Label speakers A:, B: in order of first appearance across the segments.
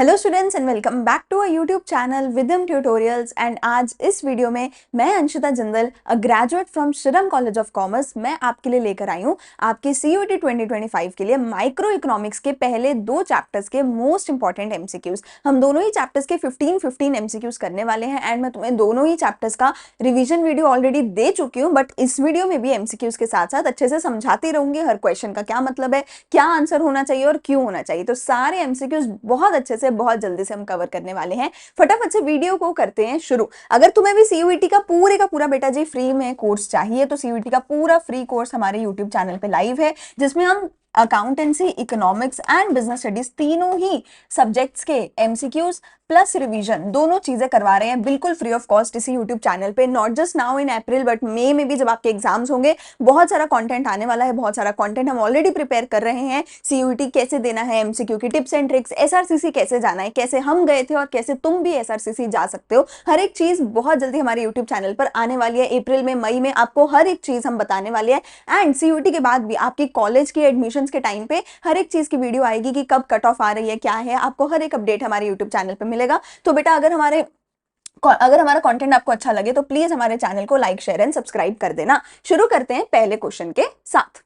A: Hello students and welcome back to a YouTube channel विदम tutorials. And आज इस वीडियो में मैं Anshita Jindal, a graduate from Shriram College of Commerce, मैं आपके लिए लेकर आई हूँ आपके सीयूईटी 2025 के लिए माइक्रो इकोनॉमिक्स के पहले दो चैप्टर्स के मोस्ट इंपॉर्टेंट एमसीक्यूज। हम दोनों ही चैप्टर्स के 15 एमसीक्यूज करने वाले हैं एंड मैं तुम्हें दोनों ही चैप्टर्स का रिवीजन वीडियो ऑलरेडी दे चुकी हूँ, बट इस वीडियो में भी एमसीक्यूज के साथ साथ अच्छे से समझाती रहूंगी हर क्वेश्चन का क्या मतलब है, क्या आंसर होना चाहिए और क्यों होना चाहिए। तो सारे एमसीक्यूज बहुत अच्छे से बहुत जल्दी से हम कवर करने वाले हैं। फटाफट से वीडियो को करते हैं शुरू। अगर तुम्हें भी सीयूईटी का पूरा बेटा जी फ्री में कोर्स चाहिए तो सीयूईटी का पूरा फ्री कोर्स हमारे यूट्यूब चैनल पे लाइव है, जिसमें हम accountancy, economics and business studies तीनों ही सब्जेक्ट्स के एमसीक्यूज प्लस रिवीजन दोनों चीजें करवा रहे हैं बिल्कुल फ्री ऑफ कॉस्ट इसी यूट्यूब चैनल पे। Not just now in April but May में भी जब आपके एग्जाम्स होंगे बहुत सारा कंटेंट आने वाला है। बहुत सारा कंटेंट हम ऑलरेडी प्रिपेयर कर रहे हैं। सीयूईटी कैसे देना है, एमसीक्यू की टिप्स एंड ट्रिक्स, एसआरसीसी कैसे जाना है, कैसे हम गए थे और कैसे तुम भी एसआरसीसी जा सकते हो, हर एक चीज बहुत जल्दी हमारे यूट्यूब चैनल पर आने वाली है। अप्रैल में, मई में आपको हर एक चीज हम बताने वाले हैं। एंड सीयूईटी के बाद भी आपकी कॉलेज की एडमिशन के टाइम पे हर एक चीज की वीडियो आएगी कि कब कट ऑफ आ रही है, क्या है, आपको हर एक अपडेट हमारे यूट्यूब चैनल पे मिलेगा। तो बेटा अगर हमारा कंटेंट आपको अच्छा लगे तो प्लीज हमारे चैनल को लाइक, शेयर एंड सब्सक्राइब कर देना। शुरू करते हैं पहले क्वेश्चन के साथ।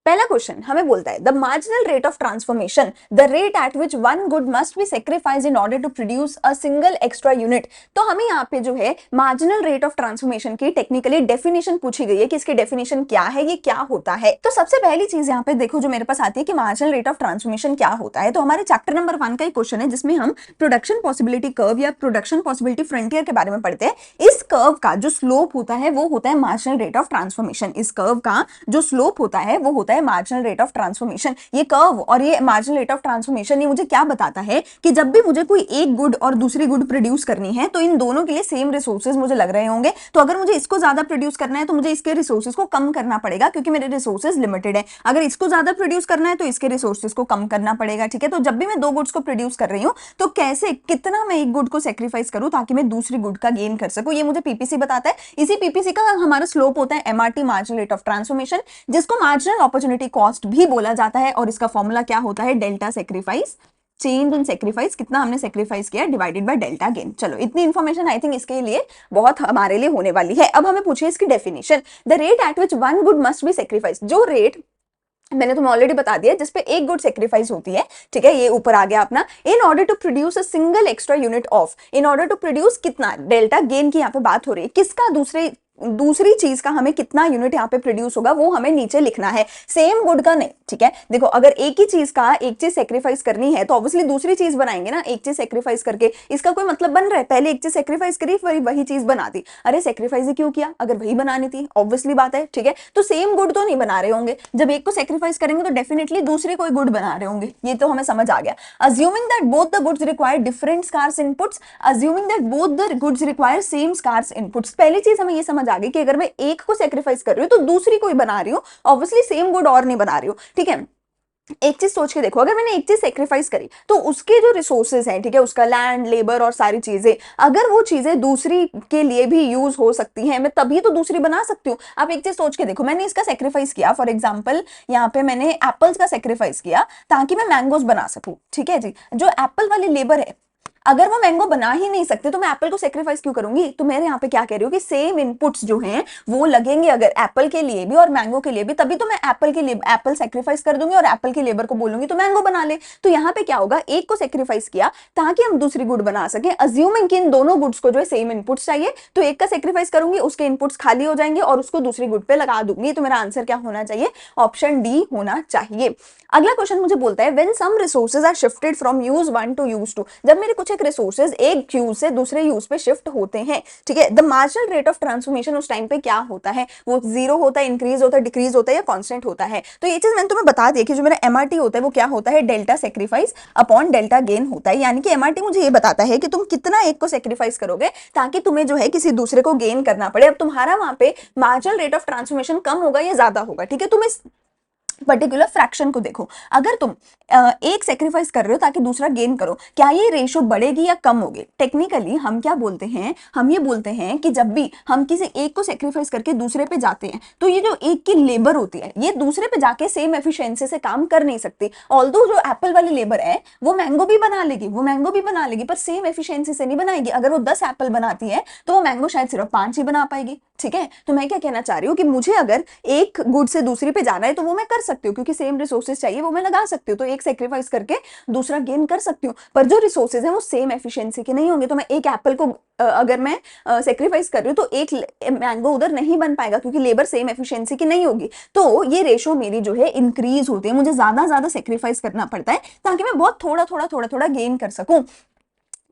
A: पहला क्वेश्चन हमें बोलता है the marginal rate of transformation, the rate at which one good must be sacrificed in order to produce a single extra unit. तो हमें यहाँ पे जो है मार्जिनल रेट ऑफ ट्रांसफॉर्मेशन की टेक्निकली डेफिनेशन पूछी गई है कि इसकी डेफिनेशन क्या है, ये क्या होता है। तो सबसे पहली चीज यहाँ पे देखो जो मेरे पास आती है कि मार्जिनल रेट ऑफ ट्रांसफॉर्मेशन क्या होता है। तो हमारे चैप्टर नंबर 1 का एक क्वेश्चन है जिसमें हम प्रोडक्शन पॉसिबिलिटी कर्व या प्रोडक्शन पॉसिबिलिटी फ्रंटियर के बारे में पढ़ते हैं। इस कर्व का जो स्लोप होता है वो होता है मार्जिनल रेट ऑफ ट्रांसफॉर्मेशन। इस कर्व का जो स्लोप होता है वो होता है मार्जिनल रेट ऑफ ट्रांसफॉर्मेशन। ये कर्व और ये मार्जिनल रेट ऑफ ट्रांसफॉर्मेशन ये मुझे क्या बताता है कि जब भी मुझे कोई एक गुड और दूसरी गुड प्रोड्यूस करनी है तो इन दोनों के लिए सेम रिसोर्सेज मुझे लग रहे होंगे। तो अगर मुझे इसको ज्यादा प्रोड्यूस करना है तो मुझे इसके रिसोर्सेज को कम करना पड़ेगा क्योंकि मेरे रिसोर्सेज लिमिटेड है। अगर इसको ज्यादा प्रोड्यूस करना है तो इसके रिसोर्सेज को कम करना पड़ेगा। ठीक है, तो जब भी मैं दो गुड्स को प्रोड्यूस कर रही हूं तो कैसे कितना मैं एक गुड को सेक्रीफाइस करूं ताकि मैं दूसरी गुड का गेन कर सकूं, ये मुझे पीपीसी बताता है। इसी पीपीसी का हमारा स्लोप होता है MRT, marginal rate of transformation, जिसको मार्जिनल अपॉर्चुनिटी कॉस्ट भी बोला जाता है। और इसका फॉर्मूला क्या होता है, delta sacrifice, change in sacrifice, कितना हमने सेक्रीफाइस किया डिवाइडेड बाय डेल्टा गेन। चलो इतनी इंफॉर्मेशन आई थिंक इसके लिए बहुत हमारे लिए होने वाली है। अब हमें पूछिए इसकी definition. The rate at which one good must B sacrifice, जो रेट मैंने तुम्हें ऑलरेडी बता दिया जिसपे एक गुड सेक्रीफाइस होती है। ठीक है, ये ऊपर आ गया अपना। In order to produce a single extra unit of, in order to produce कितना, डेल्टा गेन की यहाँ पे बात हो रही है, किसका, दूसरी चीज का हमें कितना यूनिट यहाँ पे प्रोड्यूस होगा वो हमें नीचे लिखना है, सेम गुड का नहीं। ठीक है, देखो अगर एक ही चीज का एक चीज सेक्रीफाइस करनी है तो ऑब्वियसली दूसरी चीज बनाएंगे ना। एक चीज सेक्रीफाइस करके इसका कोई मतलब बन रहा है, पहले एक चीज सेक्रीफाइस करी फिर वही चीज बना दी। अरे सेक्रीफाइस ही क्यों किया, अगर वही बनानी थी, ऑब्वियसली बात है। ठीक है, तो सेम गुड तो नहीं बना रहे होंगे, जब एक को सेक्रीफाइस करेंगे तो डेफिनेटली दूसरे कोई गुड बना रहे होंगे, ये तो हमें समझ आ गया। Assuming that both the goods require different scarce inputs, assuming that both the goods require same scarce inputs. पहली चीज हमें ये समझ आ गई कि अगर मैं एक को सेक्रीफाइस कर रही हूं तो दूसरी कोई बना रही हूं, ऑब्वियसली सेम गुड और नहीं बना रही हूं। ठीक है, एक चीज सोच के देखो, अगर मैंने एक चीज सेक्रीफाइस करी तो उसके जो रिसोर्सेज हैं, ठीक है, उसका लैंड, लेबर और सारी चीजें, अगर वो चीजें दूसरी के लिए भी यूज हो सकती हैं मैं तभी तो दूसरी बना सकती हूँ। आप एक चीज सोच के देखो, मैंने इसका सेक्रीफाइस किया, फॉर एग्जाम्पल यहाँ पे मैंने एप्पल्स का सेक्रीफाइस किया ताकि मैं मैंगोज बना सकूं। ठीक है जी, जो एप्पल वाली लेबर है अगर वो मैंगो बना ही नहीं सकते तो मैं एप्पल को सेक्रीफाइस क्यों करूंगी। तो मैं यहाँ पे क्या कह रही हूँ कि सेम इनपुट्स जो हैं वो लगेंगे अगर एप्पल के लिए भी और मैंगो के लिए भी, तभी तो मैं एप्पल के लिए एप्पल सेक्रीफाइस कर दूंगी और एप्पल की लेबर को बोलूंगी तो मैंगो बना ले। तो यहाँ पे क्या होगा, एक को सेक्रीफाइस किया ताकि हम दूसरी गुड बना सके, अज्यूमिंग कि इन दोनों गुड्स को जो है सेम इनपुट्स चाहिए, तो एक का सेक्रीफाइस करूंगी, उसके इनपुट्स खाली हो जाएंगे और उसको दूसरी गुड पे लगा दूंगी। तो मेरा आंसर क्या होना चाहिए, ऑप्शन डी होना चाहिए। अगला क्वेश्चन मुझे बोलता है when some resources are shifted from use 1 to use 2, जब मेरे कुछ एक रिसोर्सेज एक यूज से दूसरे यूज पे शिफ्ट होते हैं। ठीक है, the marginal rate of transformation उस टाइम पे क्या होता है, वो जीरो होता है, इंक्रीज होता है, डिक्रीज होता है या कांस्टेंट होता है। तो ये चीज मैंने तुम्हें बता दी कि जो मेरा एमआरटी होता है वो क्या होता है, delta sacrifice upon delta gain होता है। यानी कि एमआरटी मुझे ये बताता है कि तुम कितना एक को सेक्रीफाइस करोगे ताकि तुम्हें जो है किसी दूसरे को गेन करना पड़े। अब तुम्हारा वहां पे मार्जिनल रेट ऑफ ट्रांसफॉर्मेशन कम होगा या ज्यादा होगा। ठीक है, तुम इस पर्टिकुलर फ्रैक्शन को देखो, अगर तुम एक सेक्रीफाइस कर रहे हो ताकि दूसरा गेन करो, क्या ये रेशो बढ़ेगी या कम होगी? टेक्निकली हम क्या बोलते हैं, हम ये बोलते हैं कि जब भी हम किसी एक को सेक्रीफाइस करके दूसरे पे जाते हैं तो ये जो एक की लेबर होती है ये दूसरे पे जाके सेम एफिशिएंसी से काम कर नहीं सकती। ऑल्दो जो एप्पल वाली लेबर है वो मैंगो भी बना लेगी, वो मैंगो भी बना लेगी, पर सेम एफिशिएंसी से नहीं बनाएगी। अगर वो 10 एप्पल बनाती है तो वो मैंगो शायद सिर्फ 5 ही बना पाएगी। ठीक है, तो मैं क्या कहना चाह रही हूँ कि मुझे अगर एक गुड से दूसरी पे जाना है तो वो मैं कर सकती हूँ, क्योंकि सेम रिसोर्सेज चाहिए, वो मैं लगा सकती हूँ, तो एक सेक्रीफाइस करके दूसरा गेन कर सकती हूँ। पर जो रिसोर्सेज हैं वो सेम एफिशिएंसी के नहीं होंगे, तो मैं एक एप्पल को अगर मैं सेक्रीफाइस कर रही हूँ तो एक मैंगो उधर नहीं बन पाएगा, क्योंकि लेबर सेम एफिशिएंसी की नहीं होगी। तो ये रेशो मेरी जो है इंक्रीज होती है, मुझे ज्यादा सेक्रीफाइस करना पड़ता है ताकि मैं बहुत थोड़ा गेन कर सकूं।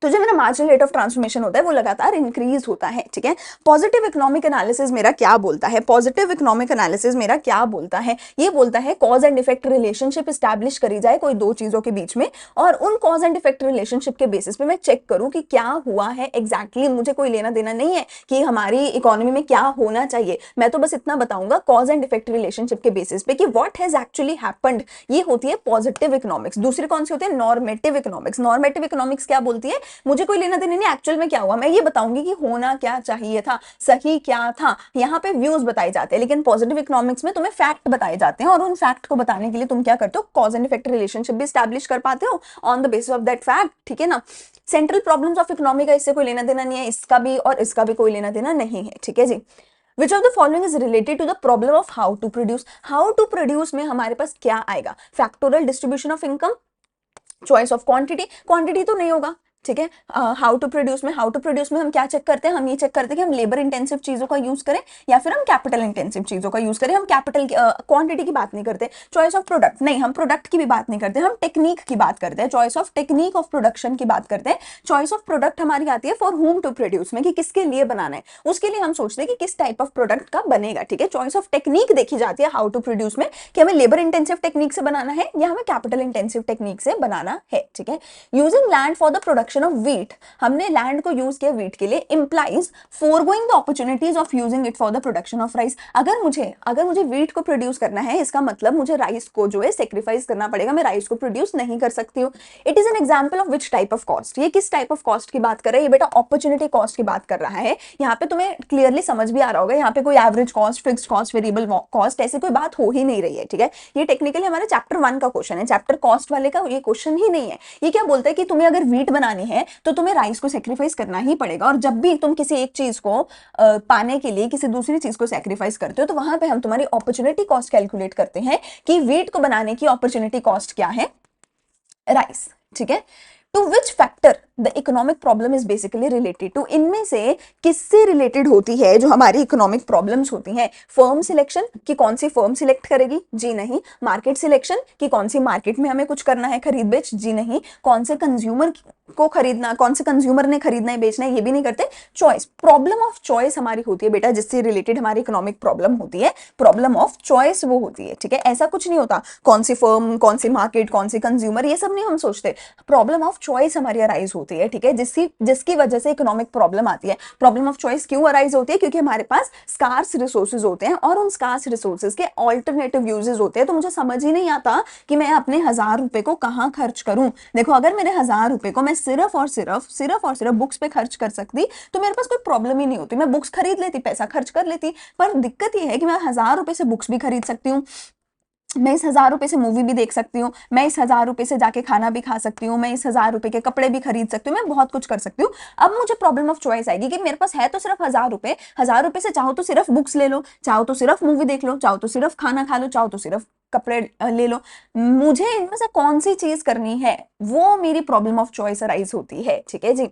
A: तो जो मेरा मार्जिनल रेट ऑफ ट्रांसफॉर्मेशन होता है वो लगातार इंक्रीज होता है। ठीक है, पॉजिटिव इकोनॉमिक एनालिसिस मेरा क्या बोलता है? पॉजिटिव इकोनॉमिक एनालिसिस मेरा क्या बोलता है? ये बोलता है cause and effect relationship establish करी जाए कोई दो चीजों के बीच में, और उन कॉज एंड इफेक्ट रिलेशनशिप के बेसिस पे मैं चेक करूं कि क्या हुआ है एग्जैक्टली। मुझे कोई लेना देना नहीं है कि हमारी इकोनॉमी में क्या होना चाहिए, मैं तो बस इतना बताऊंगा कॉज एंड इफेक्ट रिलेशनशिप के बेसिस पे कि व्हाट हैज एक्चुअली हैपेंड। ये होती है पॉजिटिव इकोनॉमिक्स। दूसरी कौन सी होती है? Normative economics. नॉर्मेटिव इकोनॉमिक्स क्या बोलती है? मुझे कोई लेना देना नहीं एक्चुअल में क्या हुआ, मैं ये बताऊंगी कि होना क्या चाहिए था, सही क्या था। यहाँ पे व्यूज बताए जाते हैं, लेकिन पॉजिटिव इकोनॉमिक्स में तुम्हें फैक्ट बताए जाते हैं, और उन फैक्ट को बताने के लिए तुम क्या करते हो? कॉज एंड इफेक्ट रिलेशनशिप भी एस्टैब्लिश कर पाते हो on the basis of that fact. ठीक है ना। सेंट्रल प्रॉब्लम्स ऑफ इकोनॉमी का इससे कोई लेना देना नहीं है, इसका भी और इसका भी कोई लेना देना नहीं है। ठीक है जी। Which of the following is related to the problem of how to produce? How to produce में हमारे पास क्या आएगा? Factorial distribution of income, choice of quantity. Quantity तो नहीं होगा। ठीक है, हाउ टू प्रोड्यूस में, हाउ टू प्रोड्यूस में हम क्या चेक करते हैं? हम ये चेक करते हैं कि हम लेबर इंटेंसिव चीजों का यूज करें या फिर हम कैपिटल इंटेंसिव चीजों का यूज करें। हम कैपिटल क्वांटिटी की बात नहीं करते। चॉइस ऑफ प्रोडक्ट नहीं, हम प्रोडक्ट की भी बात नहीं करते, हम टेक्निक की बात करते हैं। Choice of technique of production की बात करते हैं। चॉइस ऑफ प्रोडक्ट हमारी आती है फॉर होम टू प्रोड्यूस में, कि किसके लिए बनाना है, उसके लिए हम सोचते हैं कि किस टाइप ऑफ प्रोडक्ट का बनेगा। ठीक है, चॉइस ऑफ टेक्निक देखी जाती है हाउ टू प्रोड्यूस में, कि हमें लेबर इंटेंसिव टेक्निक से बनाना है या हमें कैपिटल इंटेंसिव टेक्निक से बनाना है। ठीक है, using land for the production of wheat, हमने लैंड को यूज किया व्हीट के लिए, implies foregoing the opportunities of using it for the production of rice. अगर मुझे व्हीट को प्रोड्यूस करना है, इसका मतलब मुझे राइस को जो है सेक्रीफाइस करना पड़ेगा, मैं राइस को प्रोड्यूस नहीं कर सकती हूँ। It is an example of which type of cost. ये किस टाइप ऑफ कॉस्ट की बात कर रहा है? ये बेटा अपॉर्चुनिटी कॉस्ट की बात कर रहा है। यहाँ पे तुम्हें क्लियरली समझ भी आ रहा होगा, यहाँ पे कोई average cost, fixed cost, variable cost ऐसी कोई बात हो ही नहीं रही है। ठीक है, ये टेक्निकली हमारे चैप्टर 1 का क्वेश्चन है, चैप्टर कॉस्ट वाले का ये क्वेश्चन ही नहीं है। ये क्या बोलता है कि तुम्हें अगर व्हीट बनानी है तो तुम्हें राइस को सेक्रीफाइस करना ही पड़ेगा, और जब भी तुम किसी एक चीज को पाने के लिए किसी दूसरी चीज को सेक्रीफाइस करते हो तो वहां पे हम तुम्हारी अपॉर्चुनिटी कॉस्ट कैलकुलेट करते हैं कि व्हीट को बनाने की अपॉर्चुनिटी कॉस्ट क्या है? राइस। ठीक है, to which factor the economic problem is basically related to, इनमें से किससे रिलेटेड होती है जो हमारी इकोनॉमिक प्रॉब्लम्स होती हैं? फर्म सिलेक्शन, कि कौन सी फर्म सिलेक्ट करेगी? जी नहीं। मार्केट सिलेक्शन, कि कौन सी मार्केट में हमें कुछ करना है खरीद बेच? जी नहीं। कौन से कंज्यूमर को खरीदना, कौन से कंज्यूमर ने खरीदना है बेचना है? ये भी नहीं करते। चॉइस, प्रॉब्लम ऑफ चॉइस हमारी होती है बेटा, जिससे रिलेटेड हमारी इकोनॉमिक प्रॉब्लम होती है, प्रॉब्लम ऑफ चॉइस वो होती है। ठीक है, ऐसा कुछ नहीं होता कौन सी फर्म, कौन सी मार्केट, कौन सी कंज्यूमर, ये सब नहीं हम सोचते। प्रॉब्लम ऑफ चॉइस हमारी अराइज होती है। ठीक है, जिसकी वजह से इकोनॉमिक प्रॉब्लम आती है। प्रॉब्लम ऑफ चॉइस क्यों अराइज होती है? क्योंकि हमारे पास स्कार्स रिसोर्सेज होते हैं और उन स्कार्स रिसोर्सेज के ऑल्टरनेटिव यूजेस होते हैं। तो मुझे समझ ही नहीं आता कि मैं अपने 1000 रुपए को कहां खर्च करूं। देखो, अगर मेरे 1000 रुपए को मैं सिर्फ और सिर्फ बुक्स पे खर्च कर सकती तो मेरे पास कोई प्रॉब्लम ही नहीं होती, मैं बुक्स खरीद लेती, पैसा खर्च कर लेती। पर दिक्कत यह है कि मैं 1000 रुपए से बुक्स भी खरीद सकती हूँ, मैं इस 1000 रुपए से मूवी भी देख सकती हूँ, मैं इस 1000 रुपए से जाके खाना भी खा सकती हूँ, मैं इस 1000 रुपए के कपड़े भी खरीद सकती हूँ, मैं बहुत कुछ कर सकती हूँ। अब मुझे प्रॉब्लम ऑफ चॉइस आएगी कि मेरे पास है तो सिर्फ 1000 रुपए, 1000 रुपए से चाहो तो सिर्फ बुक्स ले लो, चाहो तो सिर्फ मूवी देख लो, चाहो तो सिर्फ खाना खा लो, चाहो तो सिर्फ कपड़े ले लो। मुझे इनमें से कौन सी चीज करनी है, वो मेरी प्रॉब्लम ऑफ चॉइस अराइज होती है। ठीक है जी।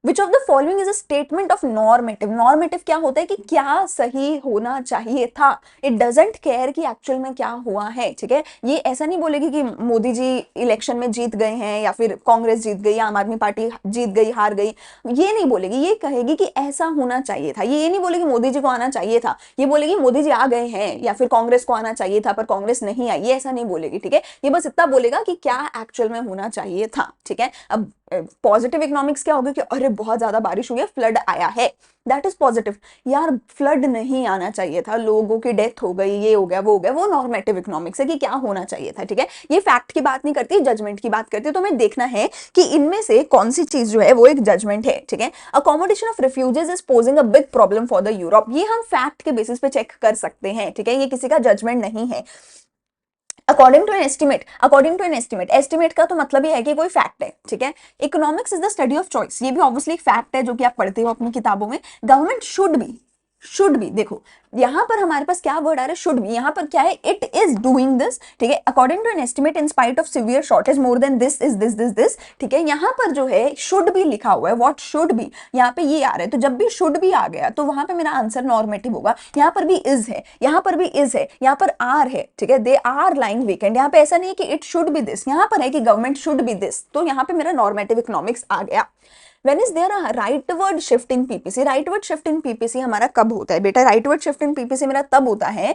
A: Which of the following is a statement of normative. Normative क्या होता है? कि क्या सही होना चाहिए था। इट डजेंट केयर कि एक्चुअल में क्या हुआ है। ठीक है, ये ऐसा नहीं बोलेगी कि मोदी जी इलेक्शन में जीत गए हैं या फिर कांग्रेस जीत गई, आम आदमी पार्टी जीत गई, हार गई, ये नहीं बोलेगी। ये कहेगी कि ऐसा होना चाहिए था। ये नहीं बोलेगी मोदी जी को आना चाहिए था, ये बोलेगी मोदी जी आ गए हैं या फिर कांग्रेस को आना चाहिए था पर कांग्रेस नहीं आई, ये ऐसा नहीं बोलेगी। ठीक है, ये बस इतना बोलेगा कि क्या एक्चुअल में होना चाहिए था। ठीक है, अब पॉजिटिव इकोनॉमिक्स क्या होगा कि अरे अरे बहुत ज्यादा बारिश हुई है, फ्लड आया है, दैट इज पॉजिटिव। यार फ्लड नहीं आना चाहिए था, लोगों की डेथ हो गई, ये हो गया वो हो गया, वो नॉर्मेटिव इकोनॉमिक्स है कि क्या होना चाहिए था, ठीक है। ये फैक्ट की बात नहीं करती, जजमेंट की बात करती है। तो हमें देखना है कि इनमें से कौन सी चीज जो है वो एक जजमेंट है, ठीक है। Accommodation of refuses is posing a big problem for the Europe, ये हम फैक्ट के बेसिस पे चेक कर सकते हैं, ठीक है, ये किसी का जजमेंट नहीं है। According to an estimate, according to an estimate, estimate का तो मतलब ये है कि कोई फैक्ट है, ठीक है। Economics is the study of choice, ये भी ऑब्वियसली एक फैक्ट है जो कि आप पढ़ते हो अपनी किताबों में। गवर्नमेंट शुड बी, देखो यहां पर हमारे पास क्या वर्ड आ रहा है, शुड बी, यहां पर क्या है, इट इज डूइंग दिस, ठीक है। According to an estimate in spite of severe shortage more than this is this, ठीक है। यहां पर जो है शुड बी लिखा हुआ है, व्हाट शुड बी, यहां पे ये आ रहा है, तो जब भी शुड बी आ गया तो वहां पे मेरा आंसर नॉर्मेटिव होगा। यहां पर भी इज है, यहां पर भी इज है, यहां पर आर है, ठीक है, दे आर लाइंग वेकेंट। यहां पे ऐसा नहीं है कि इट शुड बी दिस, यहां पर है कि गवर्नमेंट शुड बी दिस, तो यहां पे मेरा नॉर्मेटिव इकोनॉमिक्स आ गया। When is there a rightward shift in PPC? Rightward shift in PPC हमारा कब होता है बेटा? राइटवर्ड शिफ्ट इन पीपीसी मेरा तब होता है,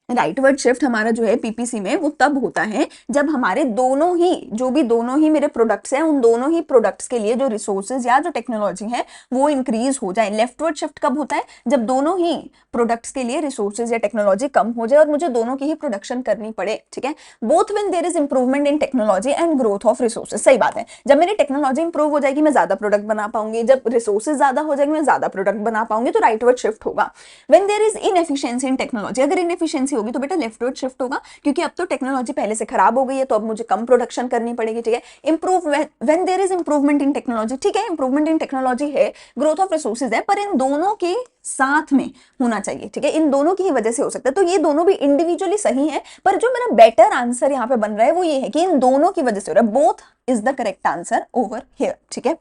A: राइटवर्ड शिफ्ट हमारा जो है पीपीसी में वो तब होता है जब हमारे दोनों ही, जो भी दोनों ही मेरे प्रोडक्ट्स हैं, उन दोनों ही प्रोडक्ट्स के लिए जो रिसोर्सेज या जो टेक्नोलॉजी है वो इंक्रीज हो जाए। लेफ्टवर्ड शिफ्ट कब होता है? जब दोनों ही प्रोडक्ट्स के लिए रिसोर्सेज या टेक्नोलॉजी कम हो जाए और मुझे दोनों की ही प्रोडक्शन करनी पड़े, ठीक है। Both when there is improvement in technology and growth of resources, सही बात है, जब मेरी टेक्नोलॉजी इंप्रूव हो जाएगी मैं ज्यादा प्रोडक्ट बना पाऊंगी, जब रिसोर्सेज ज्यादा हो जाएगी मैं ज्यादा प्रोडक्ट बना पाऊंगी, तो राइटवर्ड शिफ्ट होगा। When there is inefficiency in technology, अगर इनएफिशिएंसी होगी तो बेटा लेफ्टवर्ड शिफ्ट होगा, क्योंकि अब तो टेक्नोलॉजी पहले से खराब हो गई है, तो अब मुझे कम प्रोडक्शन करनी पड़ेगी, ठीक है। Improve when there is improvement in technology, ठीक है, इंप्रूवमेंट इन टेक्नोलॉजी है, ग्रोथ ऑफ रिसोर्सेज है, पर इन दोनों के साथ में होना चाहिए, ठीक है, इन दोनों की ही वजह से हो सकता है। तो ये दोनों भी इंडिविजुअली सही है, पर जो मेरा बेटर आंसर यहाँ पे बन रहा है वो ये है कि इन दोनों की वजह से हो रहा है। Both is the correct answer over here, ठीक है।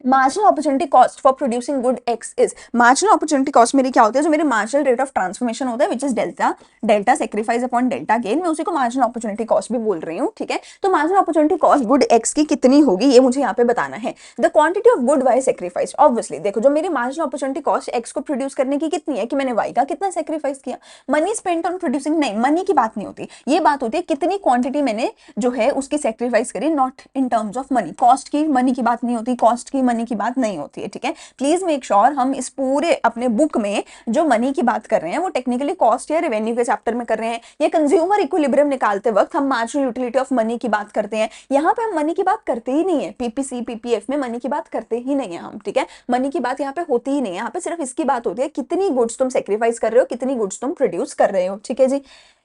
A: Marginal opportunity cost for producing good x is, marginal opportunity cost मेरी क्या होती है, जो मेरे मार्जिनल रेट ऑफ ट्रांसफॉर्मेशन होता है which is delta, delta sacrifice upon delta gain, मैं उसी को मार्जिनल अपॉर्चुनिटी कॉस्ट भी बोल रही हूँ, ठीक है। तो marginal opportunity cost good X की कितनी होगी ये मुझे यहाँ पे बताना है। The quantity of good Y sacrifice, obviously देखो जो मेरी मार्जिनल अपॉर्चुनिटी कॉस्ट एक्स को प्रोड्यूस करने की कितनी है कि मैंने वाई का कितना सेक्रीफाइस किया। मनी स्पेंट ऑन प्रोड्यूसिंग, नहीं, मनी की बात नहीं होती, ये बात होती है कितनी क्वांटिटी मैंने जो है उसकी सेक्रीफाइस करी, not in terms of money. Cost की मनी की बात नहीं होती, कॉस्ट की मनी की बात नहीं होती है, ठीक है। प्लीज मेक श्योर हम इस पूरे अपने बुक में जो मनी की बात कर रहे हैं वो टेक्निकली कॉस्ट या रेवेन्यू के चैप्टर में कर रहे हैं, या कंज्यूमर इक्विलिब्रियम निकालते वक्त हम मार्जिनल यूटिलिटी ऑफ मनी की बात करते हैं। यहाँ पे हम मनी की बात करते ही नहीं है, पीपीसी पीपीएफ में मनी की बात करते ही नहीं है हम, ठीक है। मनी की बात यहाँ पे होती ही नहीं है, यहाँ पे सिर्फ इसकी बात होती है कितनी गुड्स तुम सेक्रीफाइस कर रहे हो, कितनी गुड्स तुम प्रोड्यूस कर रहे हो, ठीक है जी।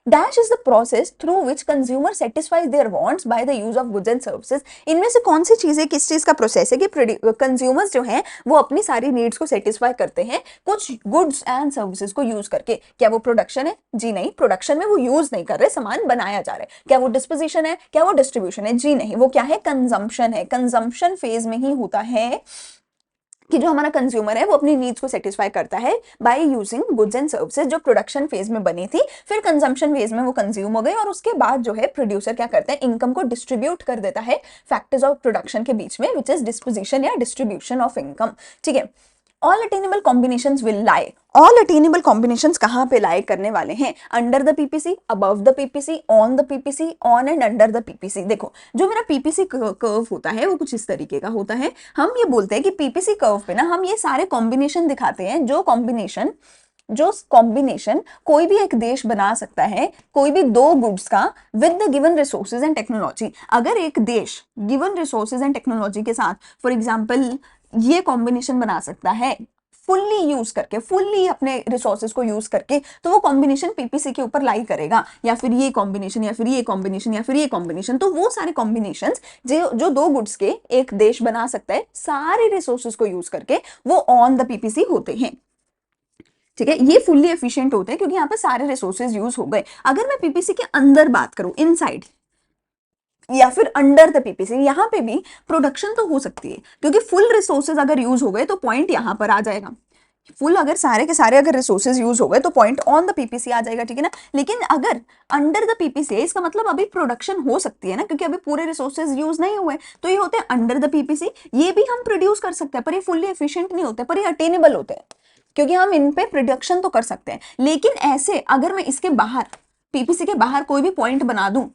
A: Dash is the process through which consumer satisfies their wants by the use of goods and services. इनमें से कौन सी चीजें किस चीज का प्रोसेस है कि कंज्यूमर्स जो हैं वो अपनी सारी नीड्स को सेटिस्फाई करते हैं कुछ गुड्स एंड सर्विसेज को यूज करके। क्या वो प्रोडक्शन है? जी नहीं, प्रोडक्शन में वो यूज नहीं कर रहे, सामान बनाया जा रहा है। क्या वो डिस्पोजिशन है? क्या वो डिस्ट्रीब्यूशन है? जी नहीं, वो क्या है? कंजम्पशन है। कंजम्पशन फेज में ही होता है कि जो हमारा कंज्यूमर है वो अपनी नीड्स को सेटिस्फाई करता है by using goods and services, जो प्रोडक्शन फेज में बनी थी, फिर कंजम्पशन फेज में वो कंज्यूम हो गई और उसके बाद जो है प्रोड्यूसर क्या करता है, इनकम को डिस्ट्रीब्यूट कर देता है फैक्टर्स ऑफ प्रोडक्शन के बीच में, विच इज डिस्पोजिशन या डिस्ट्रीब्यूशन ऑफ इनकम, ठीक है। All attainable combinations will lie, all attainable combinations कहां पे लाई करने वाले हैं? Under the PPC, above the PPC, on the PPC, on and under the PPC. देखो जो मेरा पीपीसी कर्व होता है वो कुछ इस तरीके का होता है। हम ये बोलते हैं कि पीपीसी कर्व पे ना हम ये सारे कॉम्बिनेशन दिखाते हैं, जो कॉम्बिनेशन कोई भी एक देश बना सकता है, कोई भी दो गुड्स का with the given resources and technology. अगर एक देश गिवन रिसोर्सेज एंड टेक्नोलॉजी के साथ फॉर एग्जांपल ये कॉम्बिनेशन बना सकता है फुल्ली यूज करके, फुल्ली अपने रिसोर्सेज को यूज करके, तो वो कॉम्बिनेशन पीपीसी के ऊपर लाई करेगा, या फिर ये कॉम्बिनेशन, या फिर ये कॉम्बिनेशन, या फिर ये कॉम्बिनेशन। तो वो सारे कॉम्बिनेशंस जो दो गुड्स के एक देश बना सकता है सारे रिसोर्सेज को यूज करके, वो ऑन द पीपीसी होते हैं, ठीक है। ये फुल्ली एफिशिएंट होते हैं क्योंकि यहाँ पे सारे रिसोर्सेज यूज हो गए। अगर मैं पीपीसी के अंदर बात करूं, इनसाइड या फिर अंडर द पीपीसी, यहाँ पे भी प्रोडक्शन तो हो सकती है क्योंकि फुल रिसोर्सेज अगर यूज हो गए तो पॉइंट यहाँ पर आ जाएगा। फुल अगर सारे के सारे अगर रिसोर्सेज यूज हो गए तो पॉइंट ऑन द पीपीसी आ जाएगा, ठीक है ना। लेकिन अगर अंडर द पीपीसी है, इसका मतलब अभी प्रोडक्शन हो सकती है ना, क्योंकि अभी पूरे रिसोर्सेज यूज नहीं हुए, तो ये होते हैं अंडर द पीपीसी। ये भी हम प्रोड्यूस कर सकते हैं पर ये फुल्ली एफिशिएंट नहीं होते, पर ये अटेनेबल होते हैं क्योंकि हम इन पे प्रोडक्शन तो कर सकते हैं। लेकिन ऐसे अगर मैं इसके बाहर, पीपीसी के बाहर कोई भी पॉइंट बना दूं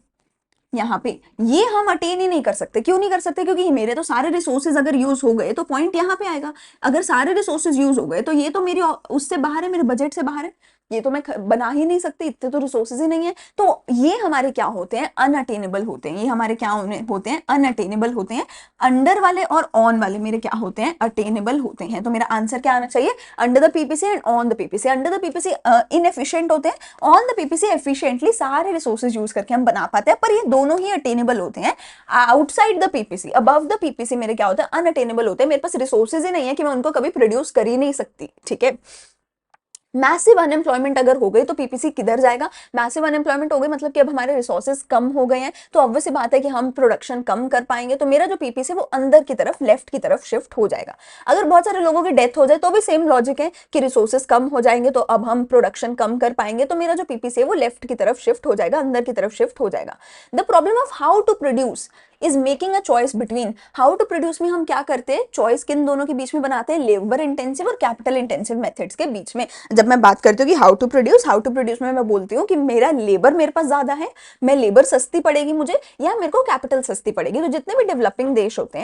A: यहाँ पे ये हम अटेन ही नहीं कर सकते। क्यों नहीं कर सकते? क्योंकि मेरे तो सारे रिसोर्सेज अगर यूज हो गए तो पॉइंट यहाँ पे आएगा। अगर सारे रिसोर्सेज यूज हो गए तो ये तो मेरी उससे बाहर है, मेरे बजट से बाहर है, ये तो मैं बना ही नहीं सकती, इतने तो रिसोर्सेज ही नहीं है। तो ये हमारे क्या होते हैं? अनअटेनेबल होते हैं। ये हमारे क्या होते हैं? अनअटेनेबल होते हैं। अंडर वाले और ऑन वाले मेरे क्या होते हैं? अटेनेबल होते हैं। तो मेरा आंसर क्या आना चाहिए? Under the PPC and on the PPC. Under the PPC inefficient होते हैं, ऑन द पीपीसी एफिशिएंटली सारे रिसोर्सेज यूज करके हम बना पाते हैं, पर ये दोनों ही अटेनेबल होते हैं। Outside the PPC, above the PPC मेरे क्या होते हैं? अनअटेनेबल होते हैं। मेरे पास रिसोर्सेज ही नहीं है कि मैं उनको कभी प्रोड्यूस कर ही नहीं सकती। ठीक है, मैसिव अनएम्प्लॉयमेंट अगर हो गई तो पीपीसी किधर जाएगा? मैसिव अनएम्प्लॉयमेंट हो गई मतलब कि अब हमारे रिसोर्सेज कम हो गए हैं, तो ऑब्वियस सी बात है कि हम प्रोडक्शन कम कर पाएंगे, तो मेरा जो पीपीसी है वो अंदर की तरफ, लेफ्ट की तरफ शिफ्ट हो जाएगा। अगर बहुत सारे लोगों की डेथ हो जाए तो भी सेम लॉजिक है कि रिसोर्सेज कम हो जाएंगे, तो अब हम प्रोडक्शन कम कर पाएंगे, तो मेरा जो पीपीसी है वो लेफ्ट की तरफ शिफ्ट हो जाएगा, अंदर की तरफ शिफ्ट हो जाएगा। The problem of how to produce is making a choice between. How to produce में हम क्या करते हैं? चॉइस किन दोनों के बीच में बनाते हैं? लेबर इंटेंसिव और कैपिटल इंटेंसिव मेथड्स के बीच में। जब मैं बात करती हूँ कि हाउ टू प्रोड्यूस में मैं बोलती हूँ कि मेरा लेबर मेरे पास ज्यादा है, मैं लेबर सस्ती पड़ेगी मुझे, या मेरे को कैपिटल सस्ती पड़ेगी। तो जितने भी डेवलपिंग देश होते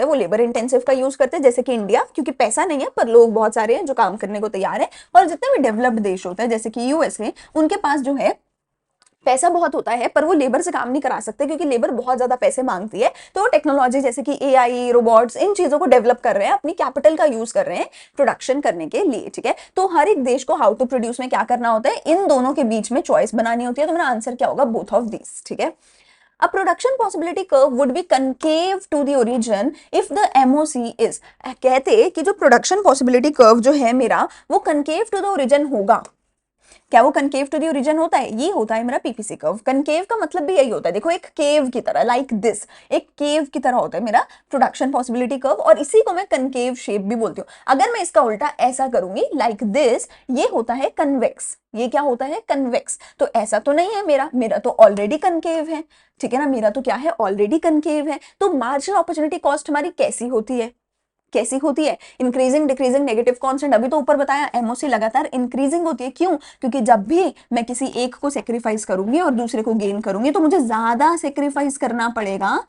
A: हैं वो लेबर इंटेंसिव का यूज करते हैं, जैसे कि इंडिया, क्योंकि पैसा नहीं है पर लोग बहुत सारे हैं जो काम करने को तैयार है। और जितने भी डेवलप्ड देश होते हैं जैसे कि यूएसए, उनके पास जो है पैसा बहुत होता है पर वो लेबर से काम नहीं करा सकते, क्योंकि लेबर बहुत ज्यादा पैसे मांगती है। तो वो टेक्नोलॉजी जैसे कि एआई, रोबोट्स, इन चीजों को डेवलप कर रहे हैं, अपनी कैपिटल का यूज कर रहे हैं प्रोडक्शन करने के लिए। ठीक है, तो हर एक देश को हाउ टू प्रोड्यूस में क्या करना होता है? इन दोनों के बीच में चॉइस बनानी होती है। तो मेरा आंसर क्या होगा? Both of these. ठीक है, A production possibility curve would be concave to the origin if the MOC is, कहते कि जो प्रोडक्शन पॉसिबिलिटी कर्व जो है मेरा वो कनकेव टू द ओरिजिन होगा। क्या वो कनकेव टू द ओरिजिन होता है? ये होता है मेरा पीपीसी कर्व। कनकेव का मतलब भी यही होता है, देखो एक केव की तरह, लाइक दिस, एक केव की तरह होता है मेरा प्रोडक्शन पॉसिबिलिटी कर्व, और इसी को मैं कनकेव शेप भी बोलती हूँ। अगर मैं इसका उल्टा ऐसा करूंगी लाइक दिस, ये होता है कन्वेक्स। ये क्या होता है? कन्वेक्स। तो ऐसा तो नहीं है मेरा तो ऑलरेडी कनकेव है। ठीक है ना, मेरा तो क्या है? ऑलरेडी कनकेव है। तो मार्जिनल अपॉर्चुनिटी कॉस्ट हमारी कैसी होती है? Increasing, decreasing, negative constant. अभी तो ऊपर बताया एमओसी लगातार इंक्रीजिंग होती है। क्यों? क्योंकि जब भी मैं किसी एक को सेक्रीफाइस करूंगी और दूसरे को गेन करूंगी तो मुझे ज्यादा सेक्रीफाइस करना पड़ेगा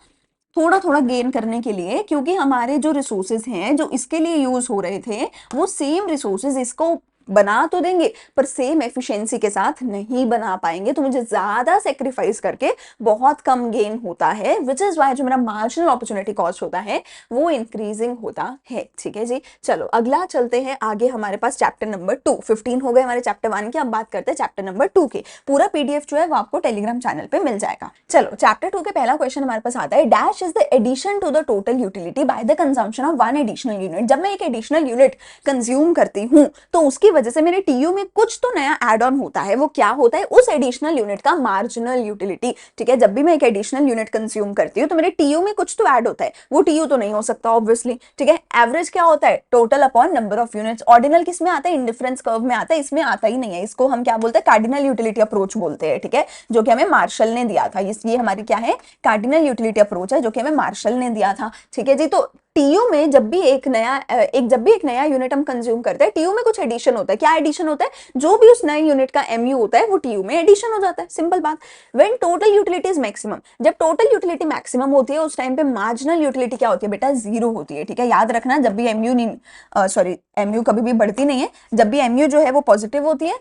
A: थोड़ा थोड़ा गेन करने के लिए, क्योंकि हमारे जो रिसोर्सेज हैं जो इसके लिए यूज हो रहे थे वो सेम रिसोर्सेज इसको बना तो देंगे पर सेम एफिशिएंसी के साथ नहीं बना पाएंगे, तो मुझे ज्यादा सेक्रीफाइस करके बहुत कम गेन होता है, विच इज वाई जो मेरा मार्जिनल अपॉर्चुनिटी कॉस्ट होता है वो इंक्रीजिंग होता है। ठीक है जी, चलो अगला चलते हैं आगे। हमारे पास चैप्टर नंबर 2, 15 हो गए हमारे चैप्टर 1 के। अब बात करते हैं चैप्टर नंबर 2 के। पूरा पीडीएफ जो है वो आपको टेलीग्राम चैनल पे मिल जाएगा। चलो चैप्टर 2 के पहला क्वेश्चन हमारे पास आता है, dash is the addition to the total utility by the consumption of one additional unit. जब मैं एक एडिशनल यूनिट कंज्यूम करती हूँ तो उसकी वजह से मेरे टीयू में कुछ तो नया एड ऑन होता है। वो क्या होता है? उस एडिशनल यूनिट का मार्जिनल यूटिलिटी। ठीक है, जब भी मैं एक एडिशनल यूनिट कंज्यूम करती हूँ तो मेरे टीयू में कुछ तो ऐड होता है। वो टीयू तो नहीं हो सकता ऑब्वियसली। ठीक है, एवरेज क्या होता है? Total upon number of units. Ordinal किस में आता है? इंडिफरेंस कर्व में आता है। इसमें आता ही नहीं है। इसको हम क्या बोलते हैं? कार्डिनल यूटिलिटी अप्रोच बोलते हैं। ठीक है, जो कि हमें मार्शल ने दिया था। ये हमारी क्या है? कार्डिनल यूटिलिटी अप्रोच है जो कि हमें मार्शल ने दिया था। ठीक है जी, तो टीयू में जब भी एक नया यूनिट हम कंज्यूम करते हैं, टीयू में कुछ एडिशन होता है। क्या एडिशन होता है? जो भी उस नए यूनिट का एमयू होता है वो टीयू में एडिशन हो जाता है। सिंपल बात। When total utility is maximum, जब टोटल यूटिलिटी मैक्सिमम होती है उस टाइम पे मार्जिनल यूटिलिटी क्या होती है बेटा? 0 होती है। ठीक है, याद रखना, जब भी एमयू कभी भी बढ़ती नहीं है। जब भी एमयू जो है वो पॉजिटिव होती है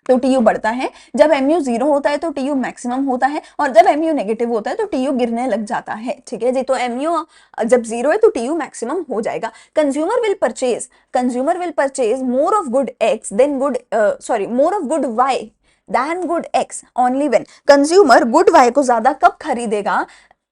A: तो टीयू बढ़ता है, जब एमयू 0 होता है तो टीयू मैक्सिमम होता है, और जब एमयू नेगेटिव होता है तो टीयू गिरने लग जाता है। ठीक है जी, तो एमयू जब 0 है तो टीयू मैक्सिमम हो जाएगा। Consumer will purchase more of good X then more of good Y then good X only when. Consumer good Y को ज्यादा कब खरीदेगा?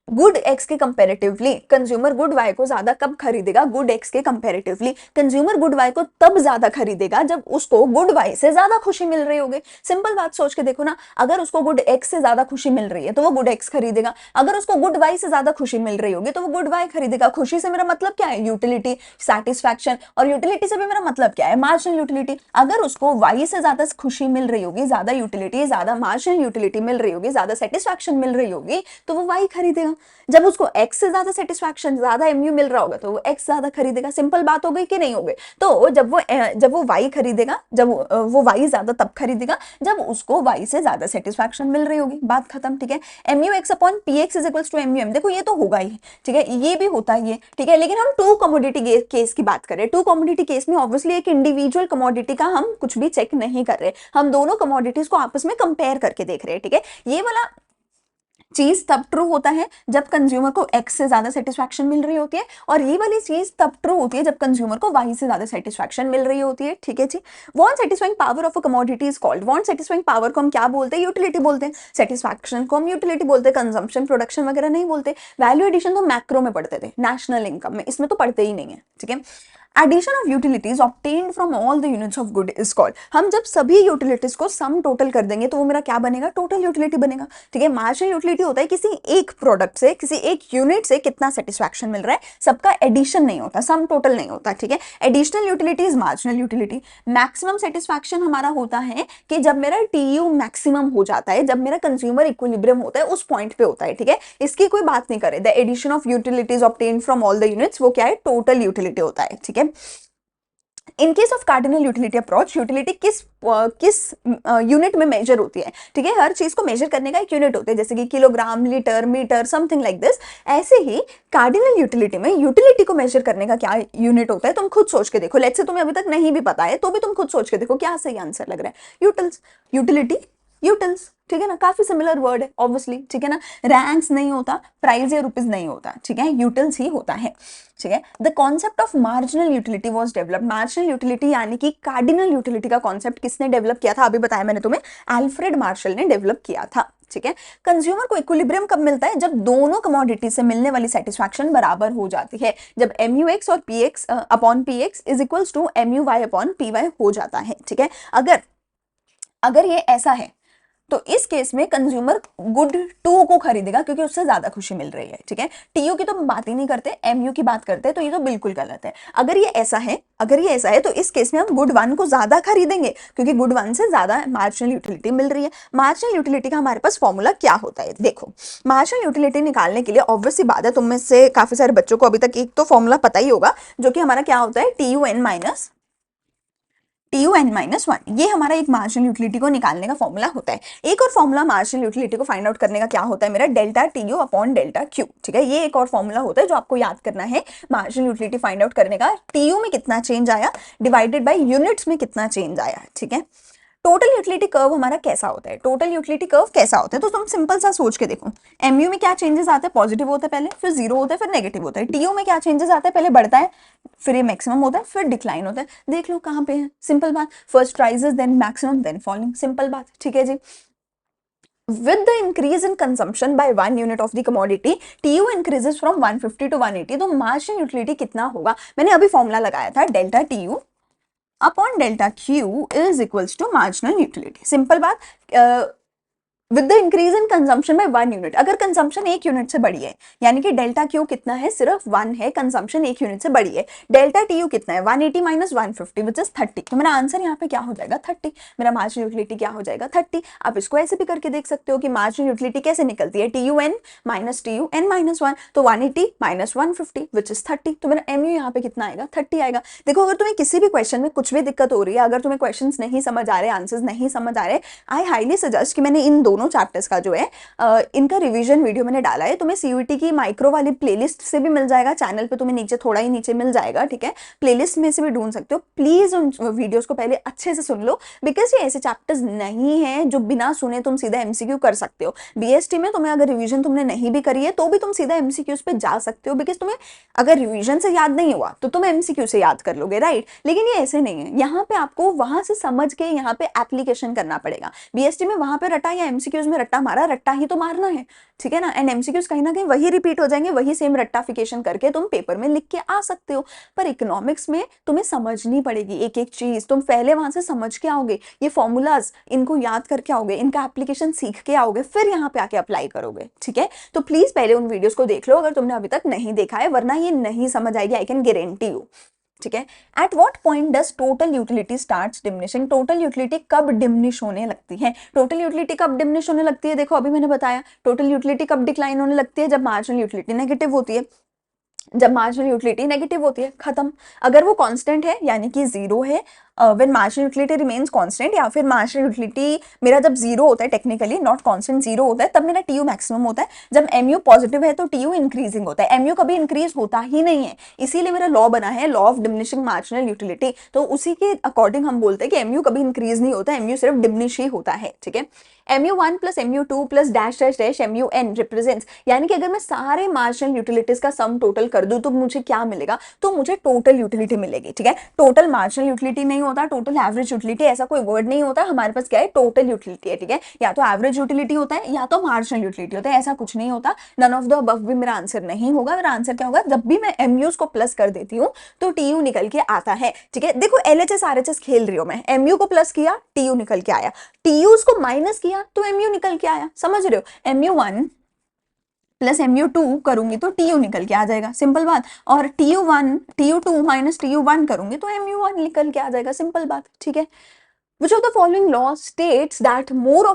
A: गुड एक्स के कंपैरेटिवली। कंज्यूमर गुड वाई को ज्यादा कब खरीदेगा? गुड एक्स के कंपैरेटिवली। कंज्यूमर गुड वाई को तब ज्यादा खरीदेगा जब उसको गुड वाई से ज्यादा खुशी मिल रही होगी। सिंपल बात सोच के देखो ना, अगर उसको गुड एक्स से ज्यादा खुशी मिल रही है तो वो गुड एक्स खरीदेगा। अगर उसको गुड वाई से ज्यादा खुशी मिल रही होगी तो वो गुड वाई खरीदेगा। खुशी से मेरा मतलब क्या है? Utility, satisfaction. और यूटिलिटी से भी मेरा मतलब क्या है? Marginal utility. अगर उसको वाई से ज्यादा खुशी मिल रही होगी, ज्यादा यूटिलिटी, ज्यादा मार्जिनल यूटिलिटी मिल रही होगी, ज्यादा सेटिस्फैक्शन मिल रही होगी, तो वो वाई खरीदेगा। जब उसको एक्स से ज्यादा सेटिस्फैक्शन, ज्यादा एमयू मिल रहा होगा तो वो एक्स ज्यादा खरीदेगा। सिंपल बात हो गई कि नहीं हो गई? तो जब वो वाई खरीदेगा, जब वो वाई ज्यादा तब खरीदेगा जब उसको वाई से ज्यादा सेटिस्फैक्शन मिल रही होगी। बात खत्म, ठीक है। MU X upon P X is equals to MU M, देखो ये तो होगा ही, ठीक है, ये भी होता है, ठीक है। लेकिन हम टू कमोडिटी केस की बात कर रहे हैं। टू कमोडिटी केस में ऑब्वियसली एक इंडिविजुअल कमोडिटी का हम कुछ भी चेक नहीं कर रहे, हम दोनों कमोडिटीज को आपस में कंपेयर करके देख रहे हैं, ठीक है। ये वाला चीज तब ट्रू होता है जब कंज्यूमर को एक्स से ज्यादा सेटिस्फैक्शन मिल रही होती है, और ये वाली चीज तब ट्रू होती है जब कंज्यूमर को वाई से ज्यादा सेटिस्फैक्शन मिल रही होती है, ठीक है जी। Want satisfying power of a commodity is called, want satisfying power को हम क्या बोलते हैं? यूटिलिटी बोलते हैं। सेटिस्फैक्शन को हम यूटिलिटी बोलते हैं, कंजम्पशन प्रोडक्शन वगैरह नहीं बोलते। वैल्यू एडिशन तो मैक्रो में पढ़ते थे, नेशनल इनकम में, इसमें तो पढ़ते ही नहीं है, ठीक है। Addition of utilities obtained from all the units of good is called, हम जब सभी यूटिलिटीज को सम टोटल कर देंगे तो वो मेरा क्या बनेगा? टोटल यूटिलिटी बनेगा, ठीक है। मार्जिनल यूटिलिटी होता है किसी एक प्रोडक्ट से, किसी एक यूनिट से कितना सेटिस्फैक्शन मिल रहा है, सबका एडिशन नहीं होता, सम टोटल नहीं होता, ठीक है। Additional utility is marginal utility. Maximum satisfaction हमारा होता है कि जब मेरा टीयू मैक्सिमम हो जाता है, जब मेरा कंज्यूमर इक्विलिब्रियम होता है, उस पॉइंट पे होता है, ठीक है। इसकी कोई बात नहीं करे। The addition of utilities obtained from all the units, वो क्या है? टोटल यूटिलिटी होता है, ठीक है। In case of cardinal utility approach, utility किस यूनिट में मेजर होती है, ठीक है। हर चीज को मेजर करने का एक यूनिट होता है, जैसे कि kilogram, litre, metre, something like this. ऐसे ही कार्डिनल यूटिलिटी में यूटिलिटी को मेजर करने का क्या यूनिट होता है? तुम खुद सोच के देखो। लेट्स से तुम्हें अभी तक नहीं भी पता है तो भी तुम खुद सोच के देखो क्या सही आंसर लग रहा है। यूटिल्स, यूटिलिटी, यूटिल्स, ठीक है ना। काफी सिमिलर वर्ड है ऑब्वियसली, ठीक है ना। रैंक्स नहीं होता, प्राइस या रुपीज नहीं होता, ठीक है, यूटिल्स ही होता है, ठीक है। The concept of marginal utility was developed, marginal utility यानी कि कार्डिनल यूटिलिटी का कॉन्सेप्ट किसने डेवलप किया था? अभी बताया मैंने तुम्हें, अल्फ्रेड मार्शल ने डेवलप किया था, ठीक है। कंज्यूमर को इक्विलिब्रियम कब मिलता है? जब दोनों कमोडिटी से मिलने वाली सेटिस्फैक्शन बराबर हो जाती है, जब mu x और px upon px is equals to mu y upon py हो जाता है, ठीक है। अगर ये ऐसा है तो इस केस में कंज्यूमर गुड 2 को खरीदेगा क्योंकि उससे ज्यादा खुशी मिल रही है, ठीक है। टीयू की तो बात ही नहीं करते, एमयू की बात करते हैं, तो ये तो बिल्कुल गलत है। अगर ये ऐसा है तो इस केस में हम गुड 1 को ज्यादा खरीदेंगे क्योंकि गुड 1 से ज्यादा मार्जिनल यूटिलिटी मिल रही है। मार्जिनल यूटिलिटी का हमारे पास फॉर्मूला क्या होता है? देखो, मार्जिनल यूटिलिटी निकालने के लिए ऑब्वियस सी बात है, तुम में से काफी सारे बच्चों को अभी तक एक तो फॉर्मूला पता ही होगा, जो कि हमारा क्या होता है? TUN-1, ये हमारा एक मार्जिनल यूटिलिटी को निकालने का फॉर्मूला होता है। एक और फॉर्मूला मार्जिनल यूटिलिटी को फाइंड आउट करने का क्या होता है मेरा? Delta TU upon delta Q, ठीक है। ये एक और फॉर्मूला होता है जो आपको याद करना है मार्जिनल यूटिलिटी फाइंड आउट करने का। TU में कितना चेंज आया डिवाइडेड बाय यूनिट्स में कितना चेंज आया, ठीक है। टोटल यूटिलिटी कर्व हमारा कैसा होता है? टोटल यूटिलिटी कर्व कैसा होता है तो तुम सिंपल सा सोच के देखो। एमयू में क्या चेंजेस आते हैं? पॉजिटिव होता है पहले, फिर जीरो होता है, फिर नेगेटिव होता है। टीयू में क्या चेंजेस आते हैं? पहले बढ़ता है, फिर ये मैक्सिमम होता है, फिर डिक्लाइन होता है। देख लो कहाँ पे है, सिंपल बात। First rises, then maximum, then falling, simple बात, ठीक है जी। With the increase in consumption by 1 unit of the commodity, TU increases from 150 to 180, तो मार्जिनल यूटिलिटी कितना होगा? मैंने अभी फॉर्मूला लगाया था, delta TU upon delta Q is equals to marginal utility. Simple बात। With the increase in consumption by 1 unit, अगर consumption 1 unit से बढ़ी है, यानी कि डेल्टा क्यू कितना है? सिर्फ 1 है, कंजम्पशन 1 यूनिट से बढ़ी है। डेल्टा टीयू कितना है? 180 माइनस 150 विच इज 30, तो मेरा आंसर यहाँ पे क्या हो जाएगा? 30। मेरा मार्जिनल यूटिलिटी क्या हो जाएगा? 30। आप इसको ऐसे भी करके देख सकते हो कि मार्जिनल यूटिलिटी कैसे निकलती है? TUN माइनस TUN माइनस 1, तो 180 माइनस 150 विच इज 30, तो मेरा MU यहाँ पे कितना आएगा? 30 आएगा। देखो, अगर तुम्हें किसी भी क्वेश्चन में कुछ भी दिक्कत हो रही है, अगर तुम्हें क्वेश्चन नहीं समझ आ रहे, आंसर्स नहीं समझ आ रहे, आई हाईली सजेस्ट कि मैंने इन दोनों चैप्टर्स का जो है इनका रिवीजन वीडियो मैंने डाला है, तुम्हें सीयूईटी की माइक्रो वाली प्लेलिस्ट से भी मिल जाएगा, चैनल पे तुम्हें नीचे थोड़ा ही नीचे मिल जाएगा, ठीक है। प्लेलिस्ट में से भी ढूंढ सकते हो। प्लीज उन वीडियोस को पहले अच्छे से सुन लो, बिकॉज ये ऐसे चैप्टर्स नहीं है जो बिना सुने तुम सीधा एमसीक्यू कर सकते हो। बीएसटी में तुम्हें अगर रिवीजन तुमने नहीं भी करी है तो भी तुम सीधा एमसीक्यूज पे जा सकते हो, बिकॉज तुम्हें अगर रिवीजन से याद नहीं हुआ तो तुम एमसीक्यू से याद कर लोगे, राइट। लेकिन ये ऐसे नहीं है, यहाँ पे आपको वहां से समझ के यहाँ पे एप्लीकेशन करना पड़ेगा। बीएसटी में वहां पे रट्टा या एमसीक्यूज में रट्टा मारा, रट्टा ही तो मारना है, ठीक है ना। एंड एमसीक्यूज कहीं ना कहीं वही रिपीट हो जाएंगे, वही सेम रट्टाफिकेशन करके तुम पेपर में लिख के आ सकते हो। पर इकोनॉमिक्स में तुम्हें समझनी पड़ेगी एक एक चीज, तुम पहले वहां से समझ के आओगे, ये फॉर्मूलाज इनको याद करके आओगे, इनका एप्लीकेशन सीख के आओगे, फिर यहाँ पे आके अप्लाई करोगे, ठीक है। तो प्लीज पहले उन वीडियोस को देख लो अगर तुमने अभी तक नहीं देखा है, वरना ये नहीं समझ आएगी, आई कैन गारंटी यू, ठीक है। At what point does total utility starts diminishing, total utility कब डिमिनिश होने लगती है, टोटल यूटिलिटी कब डिमिनिश होने लगती है, देखो अभी मैंने बताया टोटल यूटिलिटी कब डिक्लाइन होने लगती है, जब मार्जिनल यूटिलिटी नेगेटिव होती है, जब मार्जिनल यूटिलिटी नेगेटिव होती है, खत्म। अगर वो कांस्टेंट है यानी कि जीरो है, when marginal utility remains constant, या फिर मार्जिनल यूटिलिटी मेरा जब जीरो होता है, टेक्निकली नॉट कांस्टेंट, जीरो होता है, तब मेरा टीयू मैक्सिमम होता है। जब एमयू पॉजिटिव है तो टीयू इंक्रीजिंग होता है, एमयू कभी इंक्रीज होता ही नहीं है, इसीलिए मेरा लॉ बना है law of diminishing marginal utility. तो उसी के अकॉर्डिंग हम बोलते हैं कि एमयू कभी इंक्रीज नहीं होता, एमयू सिर्फ डिमिनिश ही होता है, ठीक है। mu1 plus mu2 plus dash dash dash mun represents, यानी कि अगर मैं सारे मार्जिनल यूटिलिटीज का सम टोटल कर दूं तो मुझे क्या मिलेगा, तो मुझे टोटल यूटिलिटी मिलेगी, ठीक है। टोटल मार्जिनल यूटिलिटी नहीं होता, टोटल एवरेज यूटिलिटी, ऐसा कोई वर्ड नहीं होता, हमारे पास क्या है, टोटल यूटिलिटी है, ठीक है। या तो एवरेज यूटिलिटी होता है या तो मार्जिनल यूटिलिटी होता है, ऐसा कुछ नहीं होता। नन ऑफ द अबव भी मेरा आंसर नहीं होगा। मेरा आंसर क्या होगा, जब भी मैं एमयूज को प्लस कर देती हूँ तो टीयू निकल के आता है, ठीक है। देखो एलएचएस आरएचएस खेल रही हूँ मैं, एमयू को प्लस किया टीयू निकल के आया, टीयूज को माइनस किया तो एमयू निकल के आया, समझ रहे हो। mu1 प्लस mu2 करूंगी तो टीयू निकल के आ जाएगा, सिंपल बात। और टीयू2 माइनस टीयू1 करूंगी तो mu1 निकल के आ जाएगा, सिंपल बात, ठीक है। Which of the following law states that more a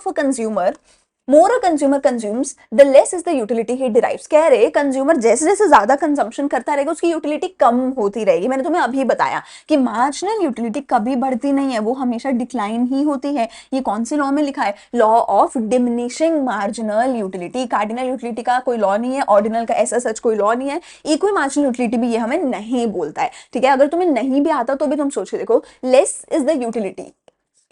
A: consumer consumes, the less is the utility he derives? कह रहे कंज्यूमर जैसे जैसे ज्यादा कंजम्पशन करता रहेगा उसकी यूटिलिटी कम होती रहेगी। मैंने तुम्हें अभी बताया कि मार्जिनल यूटिलिटी कभी बढ़ती नहीं है, वो हमेशा डिक्लाइन ही होती है। ये कौन से लॉ में लिखा है, law of diminishing marginal utility. Cardinal utility का कोई लॉ नहीं है, ऑर्डिनल का ऐसा सच कोई लॉ नहीं है, इक्वल मार्जिनल यूटिलिटी भी ये हमें नहीं बोलता है, ठीक है। अगर तुम्हें नहीं भी आता तो भी तुम सोच के देखो, less is the utility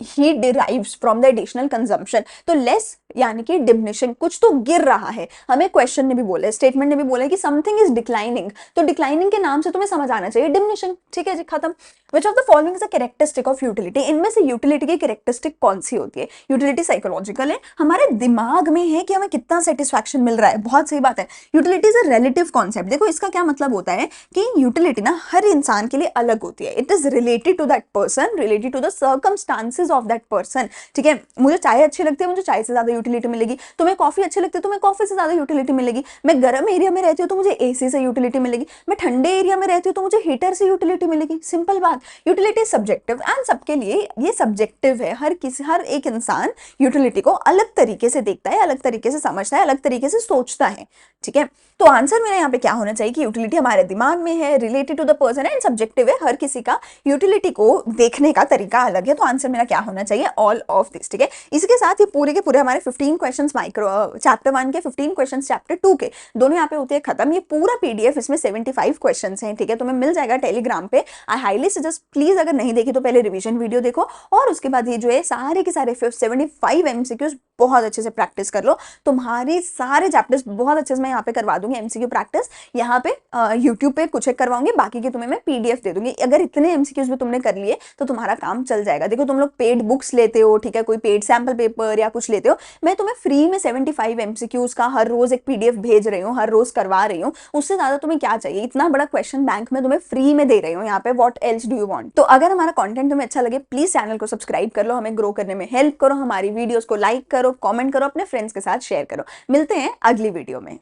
A: he derives from the additional consumption, तो less यानी कि डिमिनिशिंग, कुछ तो गिर रहा है। हमें क्वेश्चन ने भी बोला, स्टेटमेंट ने भी बोला कि समथिंग इज डिक्लाइनिंग, तो डिक्लाइनिंग के नाम से तुम्हें समझ आना चाहिए डिमिनिशिंग, ठीक है जी, खत्म। विच of the following is a characteristic of utility, इनमें से यूटिलिटी की कैरेक्टरिस्टिक कौन सी होती है। यूटिलिटी साइकोलॉजिकल है, हमारे दिमाग में है कि हमें कितना सेटिस्फैक्शन मिल रहा है, बहुत सही बात है। Utility is a relative concept, देखो इसका क्या मतलब होता है कि यूटिलिटी ना हर इंसान के लिए अलग होती है, it is related to that person, related to the circumstances of that person, ठीक है। मुझे चाय अच्छी लगती है, मुझे चाय से ज्यादा यूटिलिटी मिलेगी, तुम्हें कॉफी अच्छी लगती है, तुम्हें कॉफी से ज्यादा यूटिलिटी मिलेगी। मैं गर्म एरिया में रहती हूँ तो मुझे एसी से यूटिलिटी मिलेगी, मैं ठंडे एरिया में रहती हूँ तो मुझे हीटर से यूटिलिटी मिलेगी, सिंपल बात। यूटिलिटी सब्जेक्टिव एंड सबके लिए ये सब्जेक्टिव है, हर एक इंसान यूटिलिटी को अलग तरीके से देखता है, अलग तरीके से समझता है, अलग तरीके से सोचता है, ठीक है। तो आंसर मेरा यहाँ पे क्या होना चाहिए कि यूटिलिटी हमारे दिमाग में है, related to the person and subjective है, हर किसी का यूटिलिटी को देखने का तरीका अलग है। तो आंसर मेरा क्या होना चाहिए, ऑल ऑफ दिस, ठीक है। इसके साथ ये पूरे के पूरे हमारे 15 क्वेश्चंस चैप्टर 1 के 15 क्वेश्चंस चैप्टर 2 के दोनों यहाँ पे होते हैं खत्म। ये पूरा पीडीएफ, इसमें 75 क्वेश्चंस हैं, ठीक है, तुम्हें मिल जाएगा टेलीग्राम पे। आई हाईली सजेस्ट, प्लीज अगर नहीं देखी तो पहले रिवीजन वीडियो देखो और उसके बाद ये जो है सारे के सारे 75 एमसीक्यूज बहुत अच्छे से प्रैक्टिस कर लो। तुम्हारी सारे चैप्टर्स बहुत अच्छे से मैं यहाँ पे करवा दूंगी एमसीक्यू प्रैक्टिस, यहाँ पे यूट्यूब पे कुछ एक करवाऊंगी, बाकी के तुम्हें मैं पीडीएफ दे दूंगी। अगर इतने एमसीक्यूज भी तुमने कर लिए तो तुम्हारा काम चल जाएगा। देखो तुम लोग पेड बुक्स लेते हो, ठीक है, कोई पेड सैंपल पेपर या कुछ लेते हो, मैं तुम्हें फ्री में 75 एमसीक्यूज का हर रोज एक पीडीएफ भेज रही हूँ, हर रोज करवा रही हूँ। उससे ज्यादा तुम्हें क्या चाहिए, इतना बड़ा क्वेश्चन बैंक में तुम्हें फ्री में दे रही हूँ यहाँ पे, what else do you want. तो अगर हमारा कंटेंट तुम्हें अच्छा लगे प्लीज चैनल को सब्सक्राइब कर लो, हमें ग्रो करने में हेल्प करो, हमारी वीडियोस को लाइक करो, कमेंट करो, अपने फ्रेंड्स के साथ शेयर करो। मिलते हैं अगली वीडियो में।